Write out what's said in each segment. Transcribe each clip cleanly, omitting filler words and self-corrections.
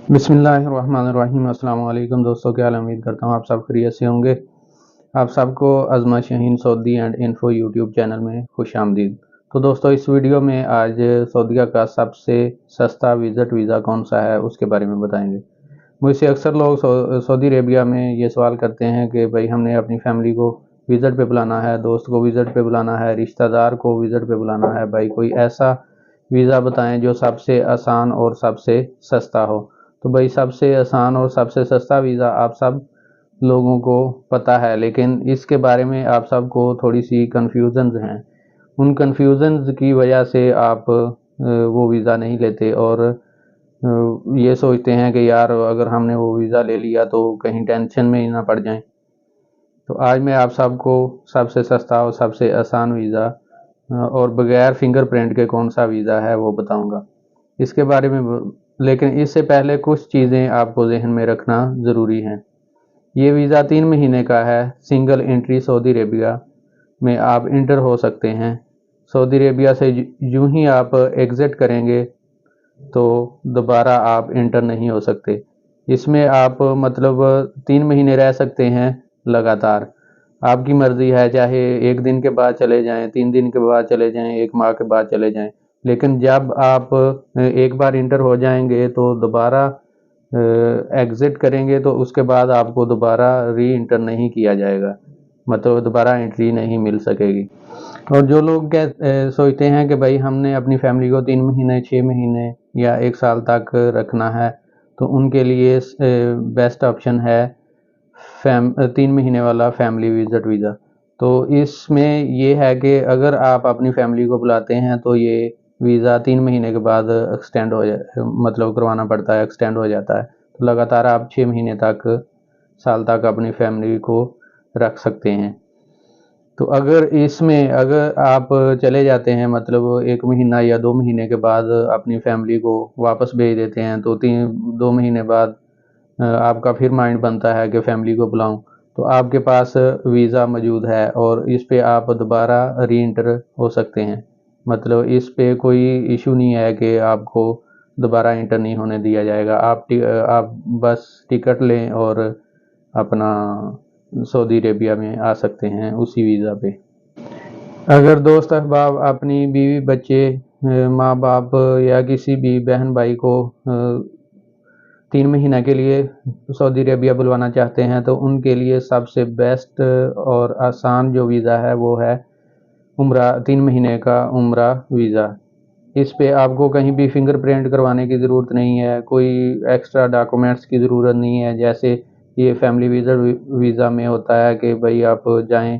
बिस्मिल्लाहिर्रहमानिर्रहीम। अस्सलाम वालेकुम दोस्तों, क्या हाल है? उम्मीद करता हूँ आप सब खैरियत से होंगे। आप सबको Azma Shaheen Saudi and info YouTube channel में खुश आमदीद। तो दोस्तों, इस वीडियो में आज सऊदीया का सबसे सस्ता विज़िट वीज़ा कौन सा है उसके बारे में बताएंगे। मुझसे अक्सर लोग सऊदी अरेबिया में ये सवाल करते हैं कि भाई हमने अपनी फैमिली को विज़िट पे बुलाना है, दोस्त को विज़िट पे बुलाना है, रिश्तेदार को विज़िट पे बुलाना है, भाई कोई ऐसा वीज़ा बताएं जो सबसे आसान और सबसे सस्ता हो। तो भाई सबसे आसान और सबसे सस्ता वीज़ा आप सब लोगों को पता है, लेकिन इसके बारे में आप सबको थोड़ी सी कन्फ्यूजन्स हैं। उन कन्फ्यूजन्स की वजह से आप वो वीज़ा नहीं लेते और ये सोचते हैं कि यार अगर हमने वो वीज़ा ले लिया तो कहीं टेंशन में ही ना पड़ जाएं। तो आज मैं आप सबको सबसे सस्ता और सबसे आसान वीज़ा और बगैर फिंगरप्रिंट के कौन सा वीज़ा है वो बताऊंगा इसके बारे में। लेकिन इससे पहले कुछ चीज़ें आपको जहन में रखना ज़रूरी है। ये वीज़ा 3 महीने का है। सिंगल एंट्री सऊदी अरेबिया में आप इंटर हो सकते हैं। सऊदी अरेबिया से यूं ही आप एग्ज़िट करेंगे तो दोबारा आप इंटर नहीं हो सकते। इसमें आप मतलब 3 महीने रह सकते हैं लगातार। आपकी मर्ज़ी है, चाहे 1 दिन के बाद चले जाएं, 3 दिन के बाद चले जाएं, 1 माह के बाद चले जाएं। लेकिन जब आप एक बार इंटर हो जाएंगे तो दोबारा एग्ज़िट करेंगे तो उसके बाद आपको दोबारा री इंटर नहीं किया जाएगा, मतलब दोबारा एंट्री नहीं मिल सकेगी। और जो लोग सोचते हैं कि भाई हमने अपनी फैमिली को 3 महीने 6 महीने या 1 साल तक रखना है, तो उनके लिए बेस्ट ऑप्शन है 3 महीने वाला फैमिली विजिट वीज़ा। तो इसमें ये है कि अगर आप अपनी फैमिली को बुलाते हैं तो ये वीज़ा 3 महीने के बाद एक्सटेंड हो जाए, मतलब करवाना पड़ता है, एक्सटेंड हो जाता है। तो लगातार आप 6 महीने तक, साल तक अपनी फैमिली को रख सकते हैं। तो अगर आप चले जाते हैं, मतलब 1 महीना या 2 महीने के बाद अपनी फैमिली को वापस भेज देते हैं, तो 2 महीने बाद आपका फिर माइंड बनता है कि फैमिली को बुलाऊं, तो आपके पास वीज़ा मौजूद है और इस पे आप दोबारा री इंटर हो सकते हैं। मतलब इस पे कोई इशू नहीं है कि आपको दोबारा इंटर नहीं होने दिया जाएगा। आप बस टिकट लें और अपना सऊदी अरेबिया में आ सकते हैं उसी वीज़ा पे। अगर दोस्त अहबाब अपनी बीवी बच्चे, माँ बाप या किसी भी बहन भाई को 3 महीना के लिए सऊदी अरेबिया बुलवाना चाहते हैं तो उनके लिए सबसे बेस्ट और आसान जो वीज़ा है वो है उम्रा, 3 महीने का उम्रा वीज़ा। इस पे आपको कहीं भी फिंगरप्रिंट करवाने की ज़रूरत नहीं है, कोई एक्स्ट्रा डॉक्यूमेंट्स की ज़रूरत नहीं है, जैसे ये फैमिली वीज़ा में होता है कि भाई आप जाएं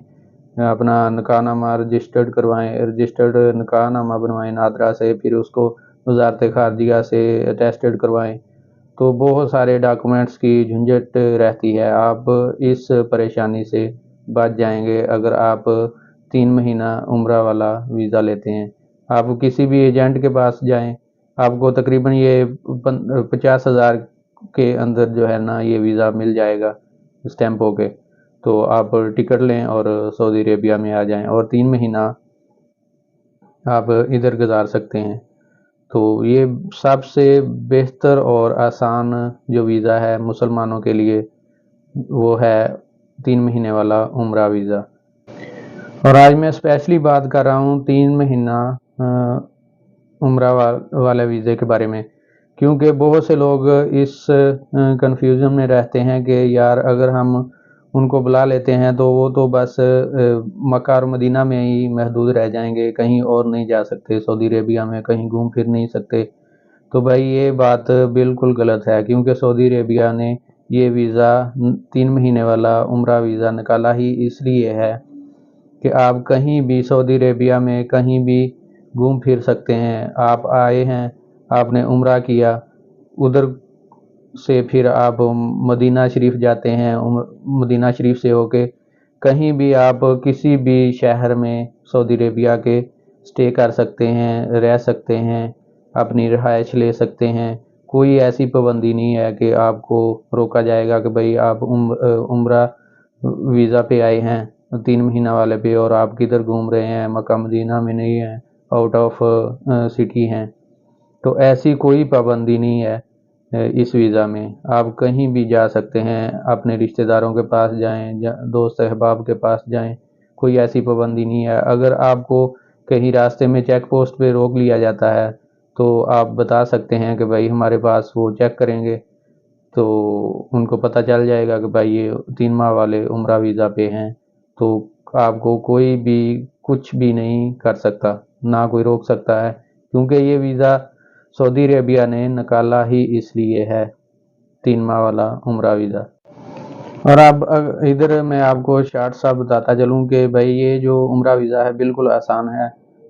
अपना निकाहनामा रजिस्टर्ड करवाएं, रजिस्टर्ड निकाहनामा बनवाएं नादरा से, फिर उसको वजारत खारजिया से अटेस्टेड करवाएं। तो बहुत सारे डॉक्यूमेंट्स की झंझट रहती है। आप इस परेशानी से बच जाएंगे अगर आप 3 महीना उम्रा वाला वीज़ा लेते हैं। आप किसी भी एजेंट के पास जाएं, आपको तकरीबन ये 50,000 के अंदर जो है ना ये वीज़ा मिल जाएगा स्टैंप होके। तो आप टिकट लें और सऊदी अरेबिया में आ जाएं और 3 महीना आप इधर गुजार सकते हैं। तो ये सबसे बेहतर और आसान जो वीज़ा है मुसलमानों के लिए वो है 3 महीने वाला उम्रा वीज़ा। और आज मैं स्पेशली बात कर रहा हूँ 3 महीना उम्रा वाले वीज़े के बारे में, क्योंकि बहुत से लोग इस कंफ्यूजन में रहते हैं कि यार अगर हम उनको बुला लेते हैं तो वो तो बस मक्का और मदीना में ही महदूद रह जाएंगे, कहीं और नहीं जा सकते, सऊदी अरेबिया में कहीं घूम फिर नहीं सकते। तो भाई ये बात बिल्कुल गलत है, क्योंकि सऊदी अरेबिया ने ये वीज़ा 3 महीने वाला उम्रा वीज़ा निकाला ही इसलिए है कि आप कहीं भी सऊदी अरेबिया में कहीं भी घूम फिर सकते हैं। आप आए हैं, आपने उम्रा किया, उधर से फिर आप मदीना शरीफ जाते हैं, मदीना शरीफ से होके कहीं भी आप किसी भी शहर में सऊदी अरेबिया के स्टे कर सकते हैं, रह सकते हैं, अपनी रिहाइश ले सकते हैं। कोई ऐसी पाबंदी नहीं है कि आपको रोका जाएगा कि भाई आप उम्रा वीज़ा पे आए हैं 3 महीना वाले पे और आप किधर घूम रहे हैं, मक्का मदीना में नहीं हैं, आउट ऑफ सिटी हैं। तो ऐसी कोई पाबंदी नहीं है। اس ویزا میں آپ کہیں بھی جا سکتے ہیں، اپنے رشتہ داروں کے پاس جائیں، دوست احباب کے پاس جائیں، کوئی ایسی پابندی نہیں ہے۔ اگر آپ کو کہیں راستے میں چیک پوسٹ پہ روک لیا جاتا ہے تو آپ بتا سکتے ہیں کہ بھائی ہمارے پاس، وہ چیک کریں گے تو ان کو پتہ چل جائے گا کہ بھائی یہ 3 ماہ والے عمرہ ویزا پہ ہیں، تو آپ کو کوئی بھی کچھ بھی نہیں کر سکتا، نہ کوئی روک سکتا ہے، کیونکہ یہ ویزا سعودی عربیہ نے نکالا ہی اس لیے ہے، 3 ماہ والا عمرہ ویزا۔ اور اب ادھر میں آپ کو شارٹ سا بتاتا چلوں کہ بھائی یہ جو عمرہ ویزا ہے بالکل آسان ہے،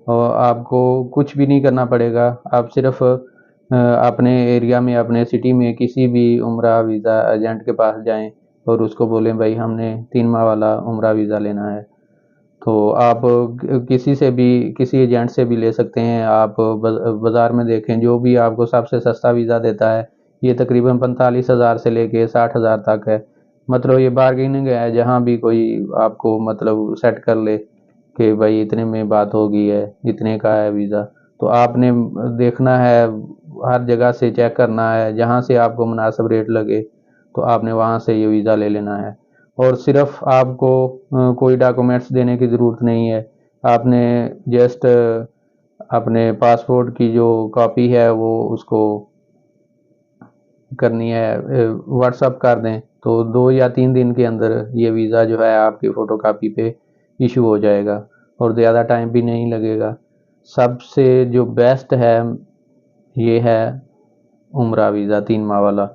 اور آپ کو کچھ بھی نہیں کرنا پڑے گا۔ آپ صرف اپنے ایریا میں، اپنے سٹی میں کسی بھی عمرہ ویزا ایجنٹ کے پاس جائیں اور اس کو بولیں بھائی ہم نے 3 ماہ والا عمرہ ویزا لینا ہے، تو آپ کسی سے بھی، کسی ایجنٹ سے بھی لے سکتے ہیں۔ آپ بازار میں دیکھیں، جو بھی آپ کو سب سے سستا ویزا دیتا ہے یہ تقریباً 45,000 سے لے کے 60,000 تک ہے۔ مطلب یہ بارگیننگ ہے، جہاں بھی کوئی آپ کو مطلب سیٹ کر لے کہ بھائی اتنے میں بات ہو گئی ہے، اتنے کا ہے ویزا، تو آپ نے دیکھنا ہے، ہر جگہ سے چیک کرنا ہے، جہاں سے آپ کو مناسب ریٹ لگے تو آپ نے وہاں سے یہ ویزا لے لینا ہے۔ اور صرف آپ کو کوئی ڈاکومنٹس دینے کی ضرورت نہیں ہے، آپ نے جسٹ اپنے پاسپورٹ کی جو کاپی ہے وہ اس کو کرنی ہے، واٹس اپ کر دیں تو 2 یا 3 دن کے اندر یہ ویزا جو ہے آپ کی فوٹو کاپی پہ ایشو ہو جائے گا، اور زیادہ ٹائم بھی نہیں لگے گا۔ سب سے جو بیسٹ ہے یہ ہے عمرہ ویزا 3 ماہ والا۔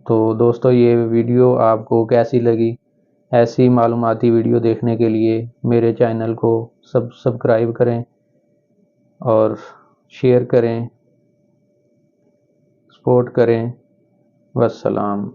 تو دوستو یہ ویڈیو آپ کو کیسی لگی؟ ایسی معلوماتی ویڈیو دیکھنے کے لیے میرے چینل کو سبسکرائب کریں اور شیئر کریں، سپورٹ کریں۔ والسلام۔